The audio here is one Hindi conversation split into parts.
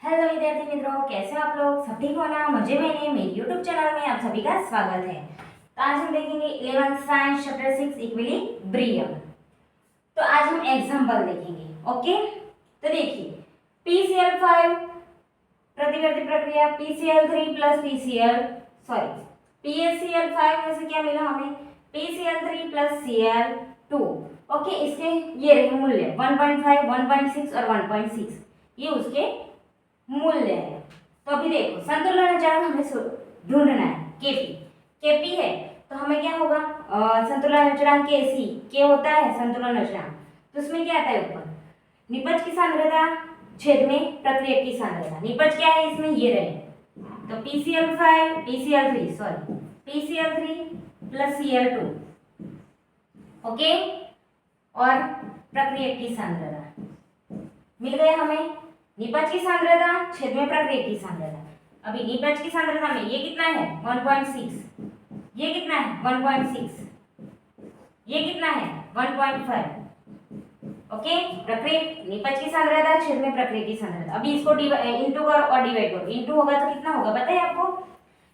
हेलो विद्यार्थी मित्रों, कैसे हो आप लोग? सब ठीक हो ना? मजे में हैं? मेरे यूट्यूब चैनल में आप सभी का स्वागत है। तो आज हम देखेंगे 11th साइंस चैप्टर 6 इक्विलिब्रियम। तो आज हम एग्जांपल देखेंगे। ओके, तो देखिए PCl5 प्रतिवर्ती प्रक्रिया PCl3 प्लस PaCl5 में से क्या मिला हमें? PCl3 plus Cl2। ओके, इसके ये रहे मूल्य 1.5, 1.6 और 1.6, ये उसके मूल्य है। तो अभी देखो संतुलन अचरांक हमें ढूंढना है। केपी है तो हमें क्या होगा? संतुलन अचरांक के होता है संतुलन अचरांक। तो उसमें क्या आता है ऊपर? निपज की सांद्रता छेद में प्रक्रियक की सांद्रता। निपज क्या है इसमें? ये रहे। तो PCl3 प्लस Cl2। ओके, और प्रक्रियक की सांद्रता मिल गया हमें। निपज की सांद्रता छेद में प्रक्रियक की सांद्रता। अभी निपज की सांद्रता में ये कितना है? 1.6, ये कितना है? 1.6, ये कितना है? 1.5। ओके, प्रक्रियक निपज की सांद्रता छेद में प्रक्रियक की सांद्रता। अभी इसको इंटू करो और डिवाइड करो। इंटू होगा तो कितना होगा बताइए आपको?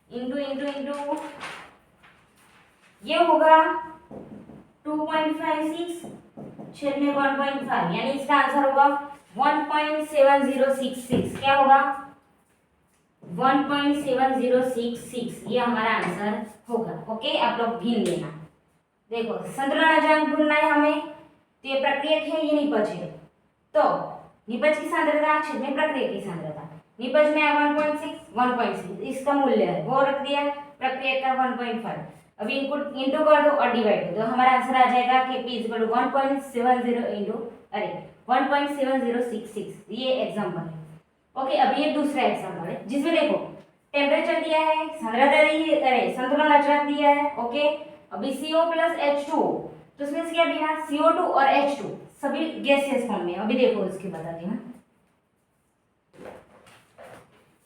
इंटू इंटू इंटू ये होगा 2.56 छेद में 1.5, यानी इसका आंसर होगा 1.7066। क्या होगा? 1.7066, ये हमारा आंसर होगा। ओके, आप लोग गिन लेना। देखो संतुलन अचरांक ढूंढना है हमें, तो ये प्रक्रियक है, ये निपज है। तो निपज की सांद्रता छेद में प्रक्रियक की सांद्रता। निपज में 1.6, इसका मूल्य है वो रख दिया, प्रक्रियक का 1.5। अभी इनको इंटू कर दो और डिवाइड कर दो, हमारा आंसर आ जाएगा कि P इक्वल टू 1.70 इंटू 1.7066। ये एग्जांपल है। ओके, अब ये दूसरा एग्जांपल है जिसमें देखो टेम्परेचर दिया है, सांद्रता दी है, अरे संतुलन अचरांक दिया है। ओके, अभी CO प्लस H2, तो उसमें से क्या बिना CO2 और H2 सभी गैसियस फॉर्म में। अभी देखो इसके बताती हूँ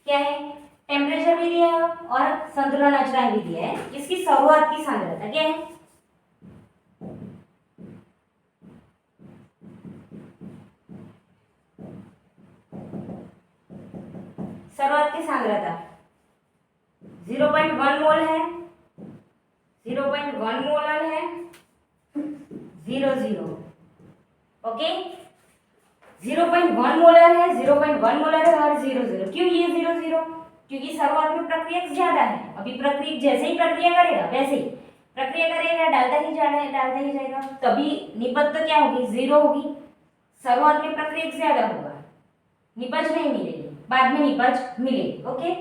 क्या है। टेम्परेचर भी दिया है और संतुलन अचरांक भी दिया है। इसकी शुरुआत की सांद्रता क्या है? शुरुआत की सांद्रता 0.1 मोल है, 0.1 मोलर है, 0.0। ओके, 0.1 मोलर है, 0.1 मोलर है और 0.0। क्यों ये 0.0? क्योंकि शुरुआत में प्रक्रियक ज्यादा है। अभी प्रक्रियक जैसे ही प्रक्रिया करेगा वैसे ही प्रक्रिया करेगा, डालता ही जाएगा, तभी निपज तो क्या होगी? 0 होगी। शुरुआत में प्रक्रियक ज्यादा होगा, निपज नहीं मिलेगी, बाद में निपज मिलेगी। ओके,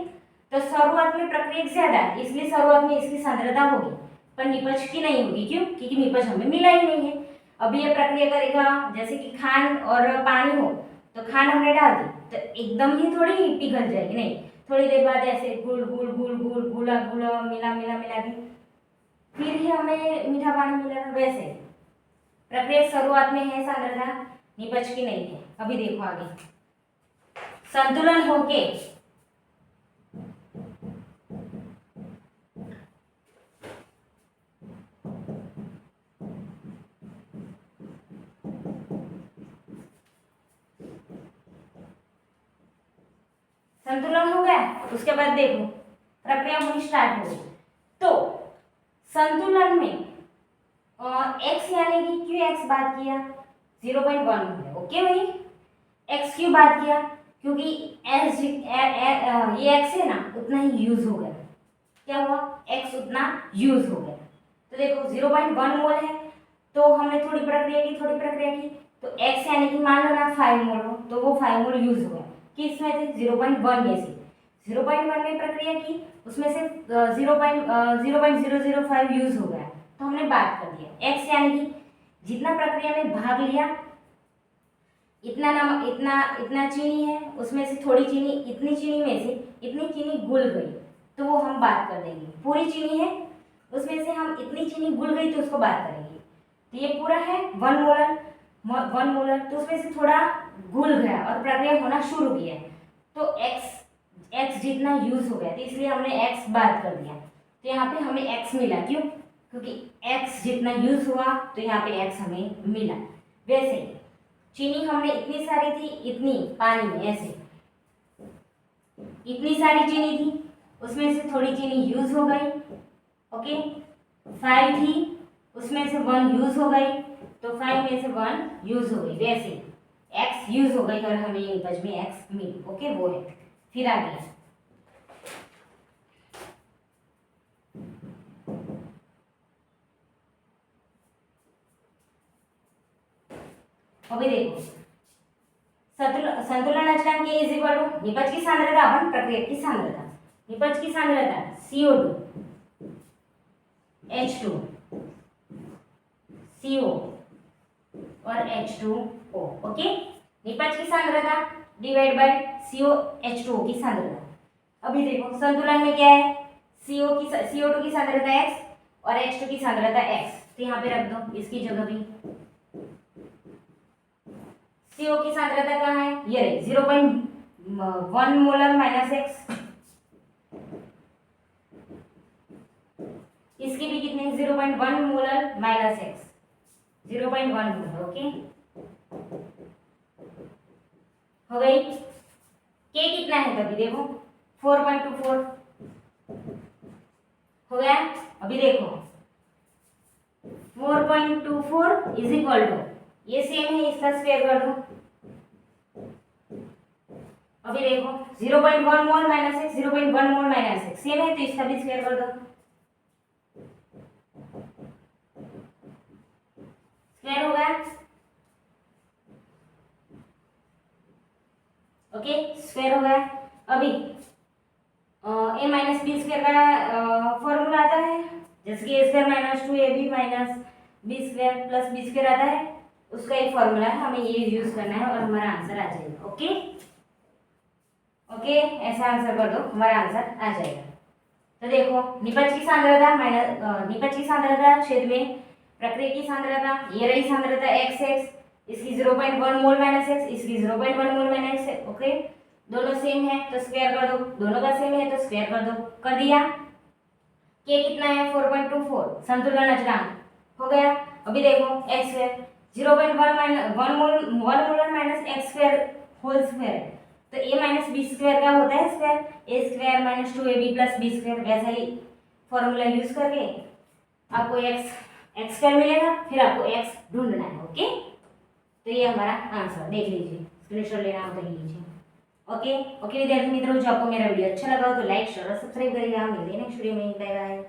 तो शुरुआत में प्रक्रियक ज्यादा है, इसलिए शुरुआत में इसकी सांद्रता होगी, पर निपज की नहीं होगी। क्यों? क्योंकि निपज हमें मिला ही नहीं है। अभी ये प्रक्रिया करेगा, जैसे कि खांड और पानी हो, तो खांड हमने डाल दी तो एकदम ही थोड़ी पिघल जाएगी, नहीं, थोड़ी देर बाद ऐसे गुल गुल गुल गुल गुला गुला मिला मिला मिला के फिर ही हमें मीठा पानी मिलेगा। वैसे प्रक्रिया शुरुआत में है सांद्रता, निपज की नहीं है। अभी देखो आगे संतुलन होके संतुलन हो गया, उसके बाद देखो प्रक्रिया होनी स्टार्ट हो गई। तो संतुलन में x यानी कि क्यों x बात किया? 0.1 है। ओके भाई, x क्यों बात किया? क्योंकि ये x है ना, उतना ही यूज हो गया। क्या हुआ? x उतना यूज हो गया। तो देखो 0.1 मोल है, तो हमने थोड़ी प्रक्रिया की, तो x यानी कि मान लो ना 5 मोल हो, तो वो 5 मोल यूज हो गया। किस में से? 0.1 में से। 0.1 में प्रक्रिया की, उसमें से 0.005 यूज हो गया, तो हमने बात कर दिया। x यानी कि जितना प्रक्रिया में भाग लिया, इतना नमक, इतना चीनी है, उसमें से थोड़ी चीनी, इतनी चीनी में से इतनी चीनी घुल गई, तो वो हम बात कर देंगे। पूरी चीनी है, उसमें से हम इतनी चीनी घुल गई तो उसको बात करेंगे। तो ये पूरा है 1 मोलर, तो उसमें से थोड़ा घुल गया और प्रक्रिया होना शुरू किया, तो x जितना यूज हो गया, तो इसलिए हमने x बात कर दिया। तो यहाँ पे हमें x मिला। क्यों? क्योंकि x जितना यूज हुआ, तो यहाँ पे x हमें मिला। वैसे चीनी हमने इतनी सारी थी, इतनी पानी में ऐसे इतनी सारी चीनी थी, उसमें से थोड़ी चीनी यूज हो गई, ओके। 5 थी, उसमें से 1 यूज हो गई, तो 5 में से 1 यूज हो गई। वैसे x यूज हो गई और हमें निपज में x मिली, ओके, वो है। फिर आगे अभी देखो, संतुलन अचलांक के इज इक्वल टू निपज की सांद्रता अपन प्रक्रियक की सांद्रता, निपज की सांद्रता CO2 H2 CO और H2O, ओके। निपज की सांद्रता डिवाइड बाय CO H2O की सांद्रता। अभी देखो संतुलन में क्या है, CO2 की सांद्रता x और H2 की सांद्रता x, तो यहाँ पे रख दो इसकी जगह भी। CO की सांद्रता कहाँ है, ये रही 0.1 मोलर माइनस x, इसकी भी कितने 0.1 molar minus x, 0.1 molar, okay. हो गई। K कितना है तभी देखो 4.24 हो गया। अभी देखो 4.24 इज इक्वल टू, ये सेम है, इसका स्क्वायर कर दो। अभी देखो 0.1 mole minus x, 0.1 mole minus x same है, तो इसका भी स्क्वायर कर दो। स्क्वायर हो गया, ओके, स्क्वायर हो गया। अभी a माइनस बी स्क्वायर का फॉर्मूला आता है, जैसे कि a square minus 2ab minus b square plus b square आता है, उसका एक फॉर्मूला है, हमें ये यूज करना है और हमारा आंसर आ जाएगा, ओके। ओके, ऐसा आंसर कर दो, हमारा आंसर आ जाएगा। तो देखो निपज की सांद्रता माइनस निपज की सांद्रता छेद में प्रक्रिया की सांद्रता, ये रही सांद्रता x, इसकी 0.1 मोल माइनस x, इसकी 0.1 मोल माइनस x, ओके। दोनों सेम है तो स्क्वायर कर दो, दोनों का सेम है तो स्क्वायर कर दो, कर दिया। k कितना है 4.24, संतुलन अचलांक हो गया। अभी देखो x square 0.1 minus 1 molar minus x square whole square, तो a माइनस बी स्क्वायर का होता है square, a square minus 2ab plus b square, वैसा ही फॉर्मूला यूज करके आपको x स्क्वायर मिलेगा, फिर आपको x ढूंढना है, ओके। तो ये हमारा आंसर देख लीजिए, स्क्रीनशॉट लेना हो तो ले लीजिए, ओके। ओके विद्यार्थी मित्रों, जो आपको मेरा वीडियो अच्छा लगा हो तो लाइक शेयर और सब्सक्राइब करिएगा। मिलते हैं नेक्स्ट वीडियो में, बाय बाय।